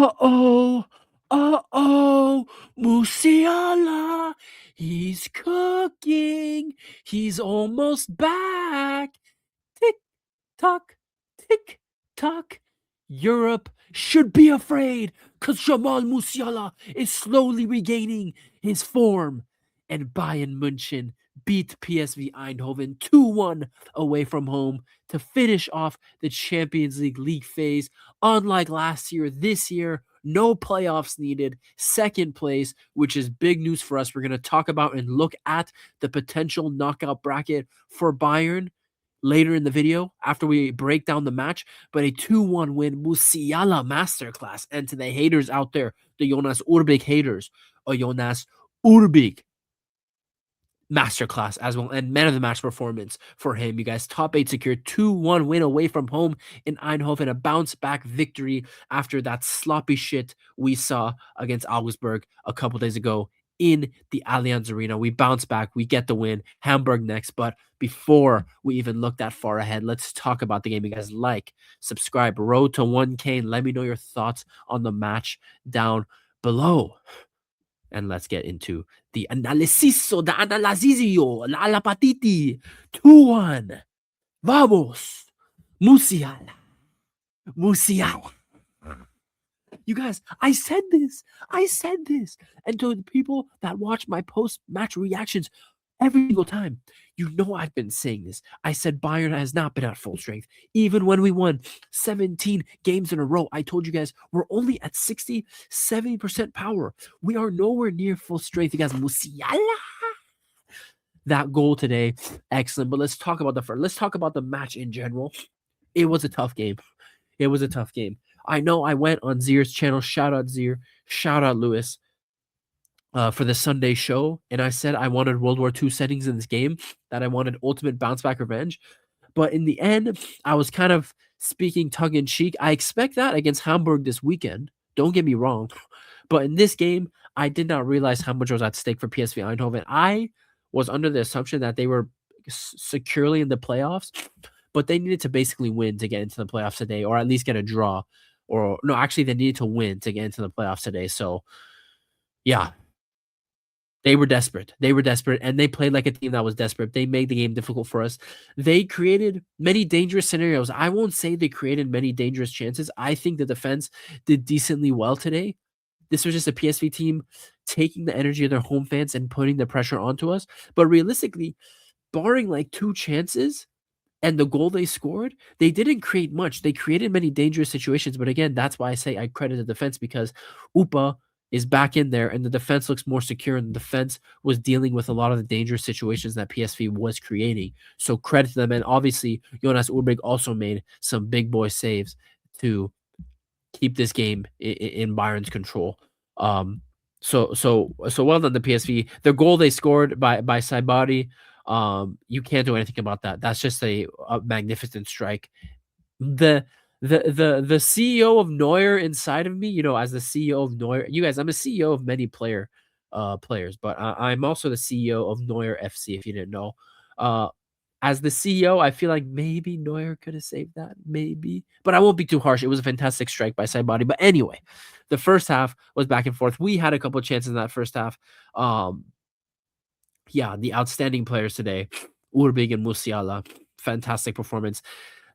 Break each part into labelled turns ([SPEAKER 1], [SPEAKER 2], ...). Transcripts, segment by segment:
[SPEAKER 1] Uh-oh, uh-oh, Musiala, he's cooking, he's almost back. Tick tock, tick tock. Europe should be afraid because Jamal Musiala is slowly regaining his form. And Bayern Munich beat PSV Eindhoven 2-1 away from home to finish off the Champions League phase. Unlike last year, this year, no playoffs needed. Second place, which is big news for us. We're going to talk about and look at the potential knockout bracket for Bayern later in the video after we break down the match. But a 2-1 win, Musiala masterclass. And to the haters out there, the Jonas URBIG haters, a Jonas URBIG masterclass as well, and man of the match performance for him. You guys, top 8 secure, 2-1 win away from home in Eindhoven, a bounce back victory after that sloppy shit we saw against Augsburg a couple days ago in the Allianz Arena. We bounce back, we get the win. Hamburg next, but before we even look that far ahead, let's talk about the game. You guys, like, subscribe, road to 1K, and let me know your thoughts on the match down below. And let's get into the analysiso, the analysisio, la patiti. 2-1. Vamos. Musiala. Musiala. You guys, I said this. And to the people that watch my post-match reactions every single time, you know I've been saying this. I said Bayern has not been at full strength. Even when we won 17 games in a row, I told you guys we're only at 60, 70% power. We are nowhere near full strength. You guys, Musiala. That goal today, excellent. But let's talk about the match in general. It was a tough game. I know I went on Zier's channel. Shout out Zier. Shout out Lewis. For the Sunday show, and I said I wanted World War II settings in this game, that I wanted ultimate bounce back revenge. But in the end, I was kind of speaking tongue-in-cheek. I expect that against Hamburg this weekend. Don't get me wrong. But in this game, I did not realize how much was at stake for PSV Eindhoven. I was under the assumption that they were securely in the playoffs, but they needed to basically win to get into the playoffs today, or at least get a draw. Or no, actually, they needed to win to get into the playoffs today. So, yeah. They were desperate, and they played like a team that was desperate. They made the game difficult for us. They created many dangerous scenarios. I won't say they created many dangerous chances. I think the defense did decently well today. This was just a PSV team taking the energy of their home fans and putting the pressure onto us. But realistically, barring like 2 chances and the goal they scored, they didn't create much. They created many dangerous situations. But again, that's why I say I credit the defense, because Upa is back in there, and the defense looks more secure, and the defense was dealing with a lot of the dangerous situations that PSV was creating. So credit to them, and obviously Jonas URBIG also made some big boy saves to keep this game in Bayern's control. So well done the PSV. The goal they scored by Saibari, you can't do anything about that. That's just a magnificent strike. The CEO of Neuer inside of me, you know, as the CEO of Neuer, you guys, I'm a CEO of many players, but I'm also the CEO of Neuer FC, if you didn't know. As the CEO, I feel like maybe Neuer could have saved that, maybe, but I won't be too harsh. It was a fantastic strike by Saibari. But anyway, the first half was back and forth. We had a couple of chances in that first half. Yeah, the outstanding players today, URBIG and Musiala, fantastic performance.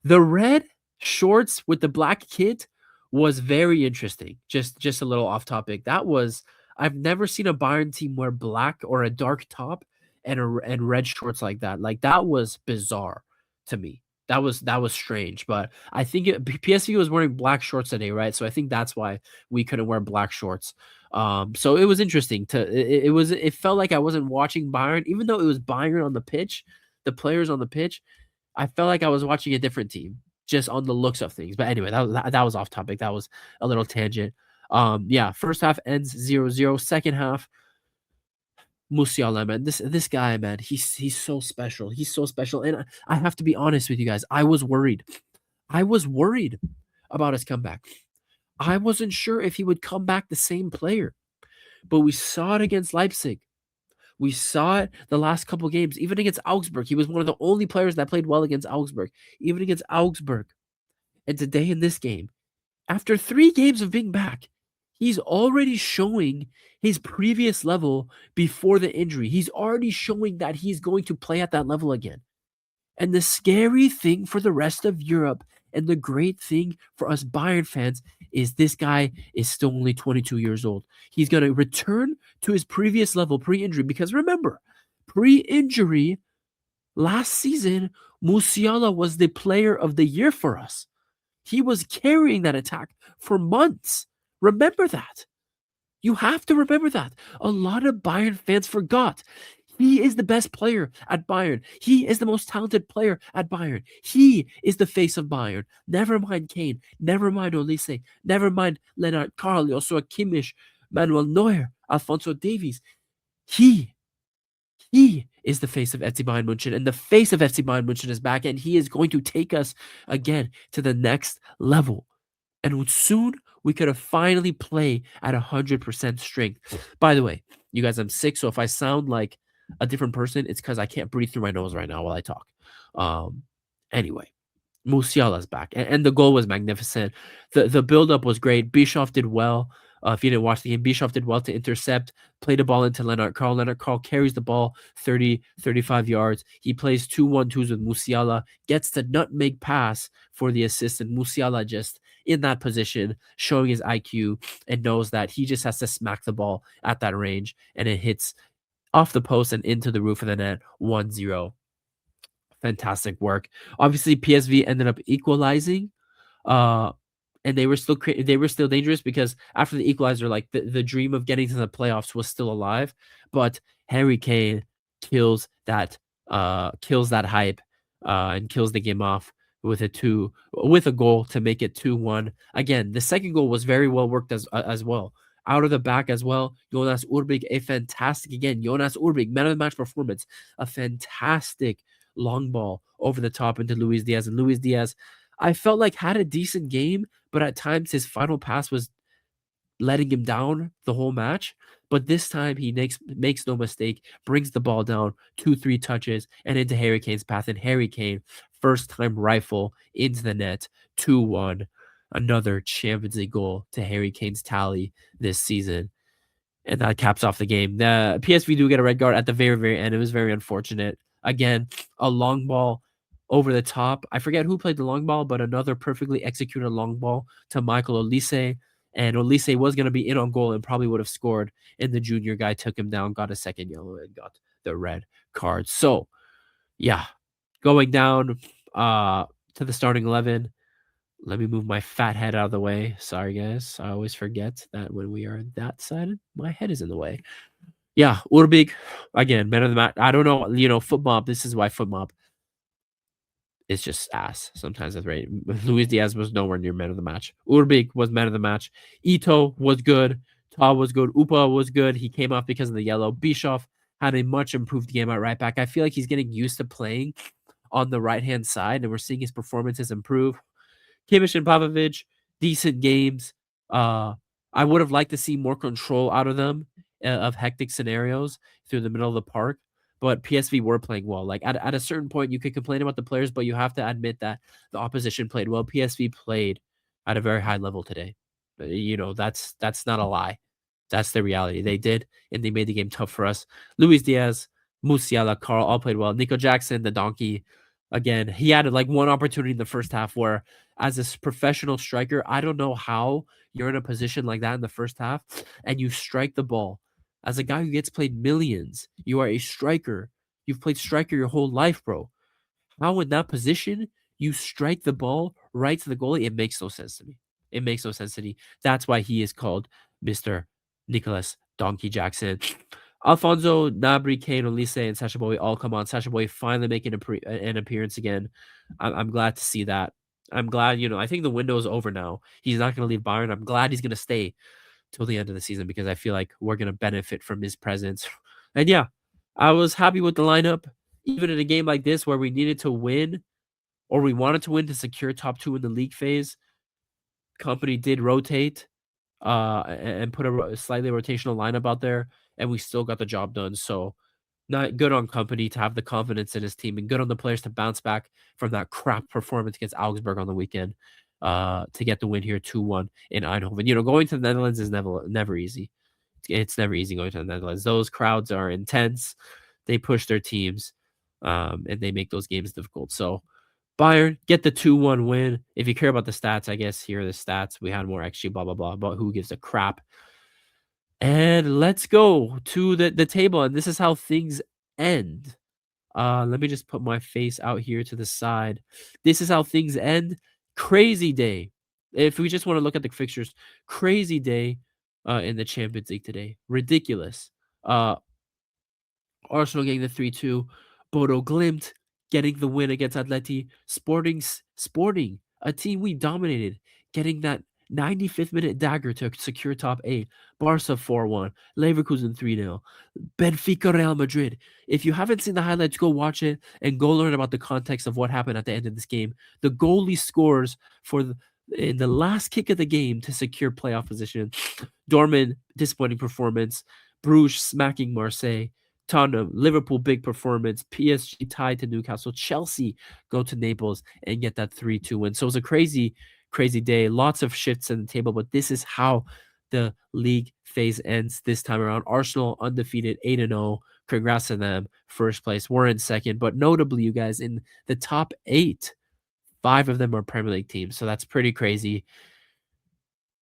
[SPEAKER 1] The red shorts with the black kit was very interesting. Just a little off topic. I've never seen a Bayern team wear black or a dark top and red shorts like that. Like, that was bizarre to me. That was strange. But I think PSV was wearing black shorts today, right? So I think that's why we couldn't wear black shorts. So it was interesting it felt like I wasn't watching Bayern, even though it was Bayern on the pitch, the players on the pitch. I felt like I was watching a different team, just on the looks of things. But anyway, that was off topic. That was a little tangent. Yeah, first half ends 0-0. Second half, Musiala, man, this guy, man, he's so special. He's so special. And I have to be honest with you guys. I was worried about his comeback. I wasn't sure if he would come back the same player. But we saw it against Leipzig. We saw it the last couple games, even against Augsburg. He was one of the only players that played well against Augsburg, even against Augsburg. And today in this game, after 3 games of being back, He's already showing his previous level before the injury. He's already showing that he's going to play at that level again. And the scary thing for the rest of Europe and the great thing for us Bayern fans is this guy is still only 22 years old. He's going to return to his previous level pre-injury because remember, pre-injury last season, Musiala was the player of the year for us. He was carrying that attack for months. Remember that. You have to remember that. A lot of Bayern fans forgot. He is the best player at Bayern. He is the most talented player at Bayern. He is the face of Bayern. Never mind Kane. Never mind Olise. Never mind Leonard Carl, Joshua Kimmich, Manuel Neuer, Alfonso Davies. He is the face of FC Bayern München, and the face of FC Bayern München is back, and he is going to take us again to the next level. And soon we could have finally play at 100% strength. By the way, you guys, I'm sick, so if I sound like a different person, it's because I can't breathe through my nose right now while I talk. Anyway, Musiala's back, and the goal was magnificent. The build-up was great. Bischoff did well. If you didn't watch the game, Bischoff did well to intercept, play the ball into Leonard Carl. Leonard Carl carries the ball 30, 35 yards. He plays 2-1-2s with Musiala, gets the nutmeg pass for the assist, and Musiala just in that position, showing his IQ and knows that he just has to smack the ball at that range, and it hits off the post and into the roof of the net, 1-0. Fantastic work. Obviously, PSV ended up equalizing, and they were still dangerous because after the equalizer, like the dream of getting to the playoffs was still alive. But Harry Kane kills that hype and kills the game off with a goal to make it 2-1. Again, the second goal was very well worked as well. Out of the back as well, Jonas URBIG, a fantastic again. Jonas URBIG, man of the match performance, a fantastic long ball over the top into Luis Diaz. And Luis Diaz, I felt like had a decent game, but at times his final pass was letting him down the whole match. But this time he makes no mistake, brings the ball down 2-3 touches and into Harry Kane's path. And Harry Kane, first time rifle into the net, 2-1. Another Champions League goal to Harry Kane's tally this season. And that caps off the game. The PSV do get a red card at the very, very end. It was very unfortunate. Again, a long ball over the top. I forget who played the long ball, but another perfectly executed long ball to Michael Olise. And Olise was going to be in on goal and probably would have scored. And the junior guy took him down, got a second yellow, and got the red card. So, yeah, going down to the starting 11. Let me move my fat head out of the way. Sorry, guys. I always forget that when we are that side, my head is in the way. Yeah, URBIG, again, man of the match. I don't know, FootMob, this is why FootMob is just ass sometimes. That's right. Luis Diaz was nowhere near man of the match. URBIG was man of the match. Ito was good. Ta was good. Upa was good. He came off because of the yellow. Bischoff had a much improved game at right back. I feel like he's getting used to playing on the right-hand side, and we're seeing his performances improve. Kimmich and Pavlovic, decent games. I would have liked to see more control out of them of hectic scenarios through the middle of the park, but PSV were playing well. Like at a certain point, you could complain about the players, but you have to admit that the opposition played well. PSV played at a very high level today. That's not a lie. That's the reality. They did, and they made the game tough for us. Luis Diaz, Musiala, Carl all played well. Nico Jackson, the donkey, again, he had like one opportunity in the first half where, as a professional striker, I don't know how you're in a position like that in the first half and you strike the ball. As a guy who gets played millions, you are a striker. You've played striker your whole life, bro. How in that position you strike the ball right to the goalie? It makes no sense to me. It makes no sense to me. That's why he is called Mr. Nicholas Donkey Jackson. Alfonso, Gnabry, Kane, Olise, and Sacha Boey all come on. Sacha Boey finally making an appearance again. I'm glad to see that. I'm glad, I think the window is over now. He's not going to leave Bayern. I'm glad he's going to stay till the end of the season because I feel like we're going to benefit from his presence. And yeah, I was happy with the lineup. Even in a game like this where we needed to win or we wanted to win to secure top 2 in the league phase, Company did rotate and put a slightly rotational lineup out there, and we still got the job done. So not good on Company to have the confidence in his team, and good on the players to bounce back from that crap performance against Augsburg on the weekend. to get the win here 2-1 in Eindhoven. Going to the Netherlands is never easy. It's never easy going to the Netherlands. Those crowds are intense. They push their teams, and they make those games difficult. So Bayern get the 2-1 win. If you care about the stats, I guess here are the stats. We had more XG, blah, blah, blah, but who gives a crap? And let's go to the table, and this is how things end. Let me just put my face out here to the side. This is how things end. Crazy day. If we just want to look at the fixtures, crazy day in the Champions League today. Ridiculous. Arsenal getting the 3-2. Bodo Glimt getting the win against Atleti. Sporting, a team we dominated, getting that 95th minute dagger to secure top 8. Barca 4-1. Leverkusen 3-0. Benfica Real Madrid. If you haven't seen the highlights, go watch it and go learn about the context of what happened at the end of this game. The goalie scores in the last kick of the game to secure playoff position. Dortmund, disappointing performance. Bruges smacking Marseille. Tottenham, Liverpool, big performance. PSG tied to Newcastle. Chelsea go to Naples and get that 3-2 win. So it was a crazy day. Lots of shifts in the table, but this is how the league phase ends this time around. Arsenal undefeated, 8-0. Congrats to them. First place. We're in second, but notably, you guys, in the top 8, 5 of them are Premier League teams. So that's pretty crazy.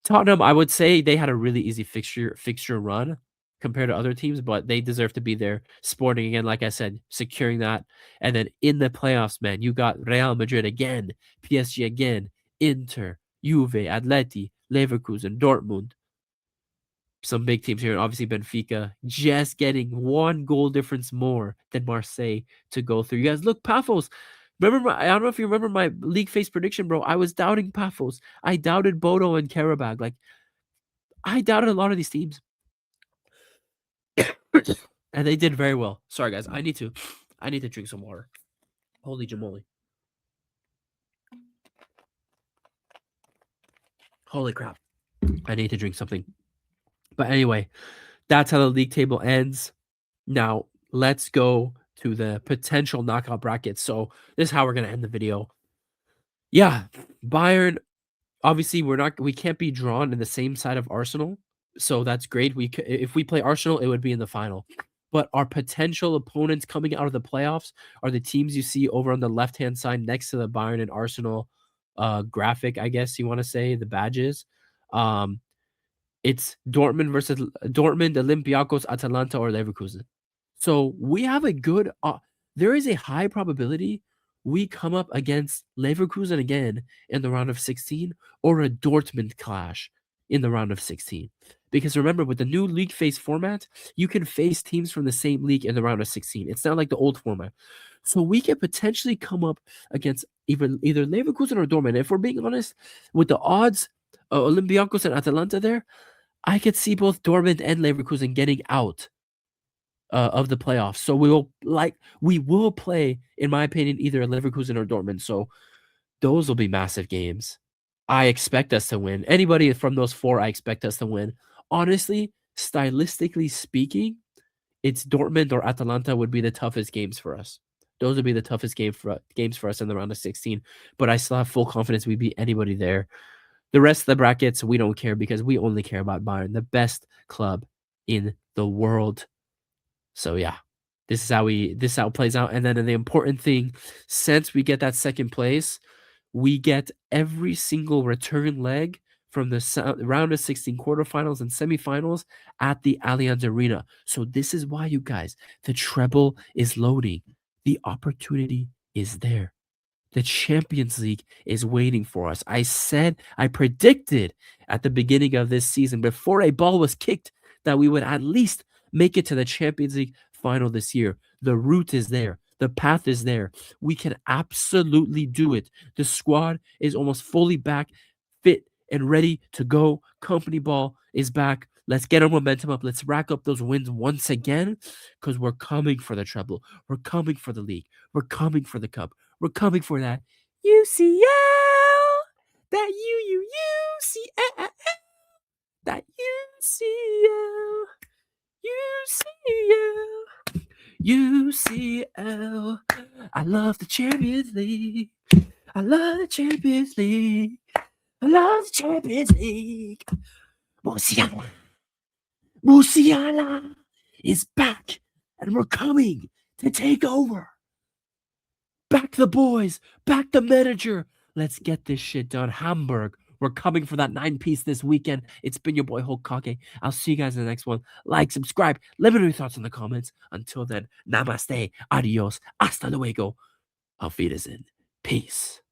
[SPEAKER 1] Tottenham, I would say they had a really easy fixture run compared to other teams, but they deserve to be there. Sporting, again, like I said, securing that. And then in the playoffs, man, you got Real Madrid again, PSG again, Inter, Juve, Atleti, Leverkusen, Dortmund. Some big teams here, and obviously Benfica just getting 1 goal difference more than Marseille to go through. You guys, look, Paphos. Remember, I don't know if you remember my league phase prediction, bro. I was doubting Paphos. I doubted Bodo and Karabag. Like, I doubted a lot of these teams. And they did very well. Sorry, guys. I need to drink some water. Holy Jamal. Holy crap. I need to drink something. But anyway, that's how the league table ends. Now, let's go to the potential knockout brackets. So this is how we're going to end the video. Yeah, Bayern, obviously we can't be drawn in the same side of Arsenal. So that's great. If we play Arsenal, it would be in the final. But our potential opponents coming out of the playoffs are the teams you see over on the left-hand side next to the Bayern and Arsenal graphic, I guess you want to say, the badges. It's Dortmund, Olympiacos, Atalanta, or Leverkusen. So we have a good there is a high probability we come up against Leverkusen again in the round of 16 or a Dortmund clash in the round of 16. Because remember, with the new league phase format, you can face teams from the same league in the round of 16. It's not like the old format. So we could potentially come up against either Leverkusen or Dortmund. If we're being honest, with the odds, Olympiacos and Atalanta there, I could see both Dortmund and Leverkusen getting out of the playoffs. So we will play, in my opinion, either Leverkusen or Dortmund. So those will be massive games. I expect us to win. Anybody from those 4, I expect us to win. Honestly, stylistically speaking, it's Dortmund or Atalanta would be the toughest games for us. Those would be the toughest games for us in the round of 16. But I still have full confidence we beat anybody there. The rest of the brackets, we don't care because we only care about Bayern, the best club in the world. So yeah, this is how it plays out. And then the important thing, since we get that second place, we get every single return leg from the round of 16 quarterfinals and semifinals at the Allianz Arena. So this is why, you guys, the treble is loading. The opportunity is there. The Champions League is waiting for us. I predicted at the beginning of this season, before a ball was kicked, that we would at least make it to the Champions League final this year. The route is there. The path is there. We can absolutely do it. The squad is almost fully back, fit, and ready to go. Company ball is back. Let's get our momentum up. Let's rack up those wins once again, because we're coming for the treble. We're coming for the league. We're coming for the cup. We're coming for that UCL, that UCL, that UCL, UCL. I love the Champions League. I love the Champions League. I love the Champions League. Musiala. Musiala is back, and we're coming to take over. Back the boys, back the manager. Let's get this shit done. Hamburg, we're coming for that 9-piece this weekend. It's been your boy Hulk Kake. I'll see you guys in the next one. Like, subscribe, let me know your thoughts in the comments. Until then, namaste, adios, hasta luego. Auf Wiedersehen. Peace.